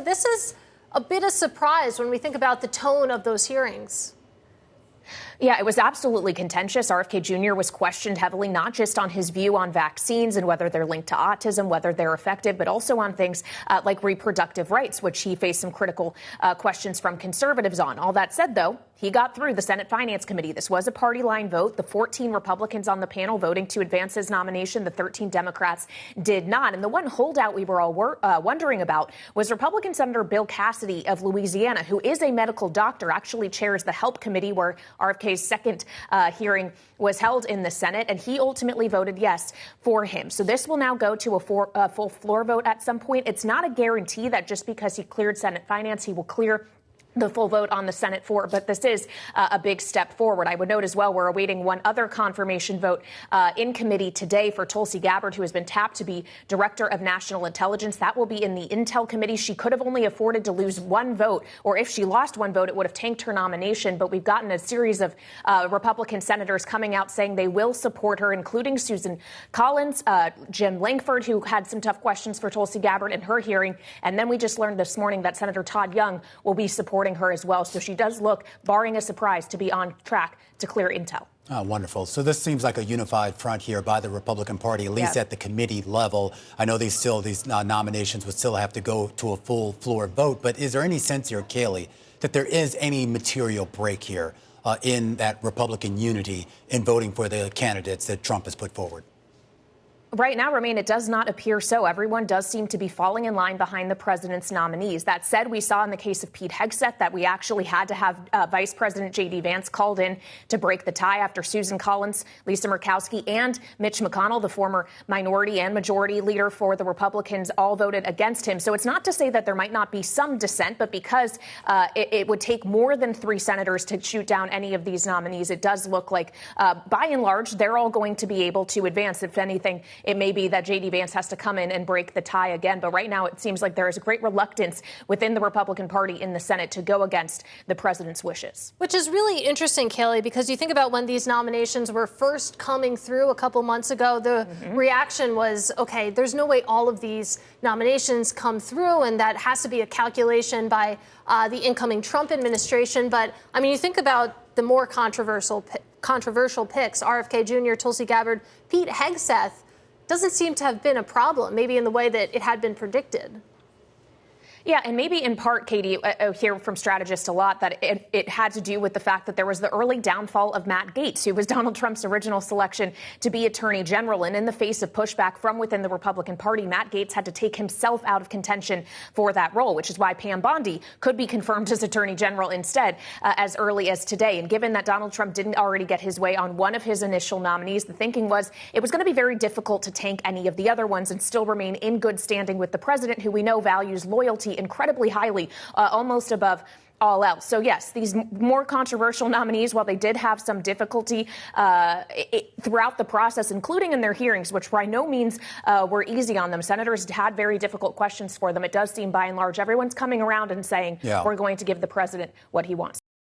Kailey, this is a bit of surprise when we think about the tone of those hearings. Yeah, it was absolutely contentious. RFK Jr. was questioned heavily, not just on his view on vaccines and whether they're linked to autism, whether they're effective, but also on things like reproductive rights, which he faced some critical questions from conservatives on. All that said, though, he got through the Senate Finance Committee. This was a party line vote. The 14 Republicans on the panel voting to advance his nomination. The 13 Democrats did not. And the one holdout we were all wondering about was Republican Senator Bill Cassidy of Louisiana, who is a medical doctor, actually chairs the HELP Committee where RFK's second hearing was held in the Senate, and he ultimately voted yes for him. So this will now go to a full floor vote at some point. It's not a guarantee that just because he cleared Senate Finance, he will clear the full vote on the Senate floor, but this is a big step forward. I would note as well, we're awaiting one other confirmation vote in committee today for Tulsi Gabbard, who has been tapped to be Director of National Intelligence. That will be in the Intel Committee. She could have only afforded to lose one vote, or if she lost one vote, it would have tanked her nomination. But we've gotten a series of Republican senators coming out saying they will support her, including Susan Collins, Jim Langford, who had some tough questions for Tulsi Gabbard in her hearing. And then we just learned this morning that Senator Todd Young will be supporting her as well. So she does look, barring a surprise, to be on track to clear Intel. Oh, wonderful. So this seems like a unified front here by the Republican Party, at least at the committee level. I know these nominations would still have to go to a full floor vote. But is there any sense here, Kailey, that there is any material break here in that Republican unity in voting for the candidates that Trump has put forward? Right now, Romaine, it does not appear so. Everyone does seem to be falling in line behind the president's nominees. That said, we saw in the case of Pete Hegseth that we actually had to have Vice President J.D. Vance called in to break the tie after Susan Collins, Lisa Murkowski, and Mitch McConnell, the former minority and majority leader for the Republicans, all voted against him. So it's not to say that there might not be some dissent, but because it would take more than 3 senators to shoot down any of these nominees, it does look like, by and large, they're all going to be able to advance. If anything, it may be that J.D. Vance has to come in and break the tie again. But right now, it seems like there is a great reluctance within the Republican Party in the Senate to go against the president's wishes. Which is really interesting, Kailey, because you think about when these nominations were first coming through a couple months ago, the reaction was, OK, there's no way all of these nominations come through, and that has to be a calculation by the incoming Trump administration. But I mean, you think about the more controversial picks, RFK Jr., Tulsi Gabbard, Pete Hegseth, doesn't seem to have been a problem, maybe in the way that it had been predicted. Yeah, and maybe in part, Katie, I hear from strategists a lot that it had to do with the fact that there was the early downfall of Matt Gaetz, who was Donald Trump's original selection to be attorney general. And in the face of pushback from within the Republican Party, Matt Gaetz had to take himself out of contention for that role, which is why Pam Bondi could be confirmed as attorney general instead as early as today. And given that Donald Trump didn't already get his way on one of his initial nominees, the thinking was it was going to be very difficult to tank any of the other ones and still remain in good standing with the president, who we know values loyalty incredibly highly, almost above all else. So, yes, these more controversial nominees, while they did have some difficulty throughout the process, including in their hearings, which by no means were easy on them. Senators had very difficult questions for them. It does seem, by and large, everyone's coming around and saying we're going to give the president what he wants.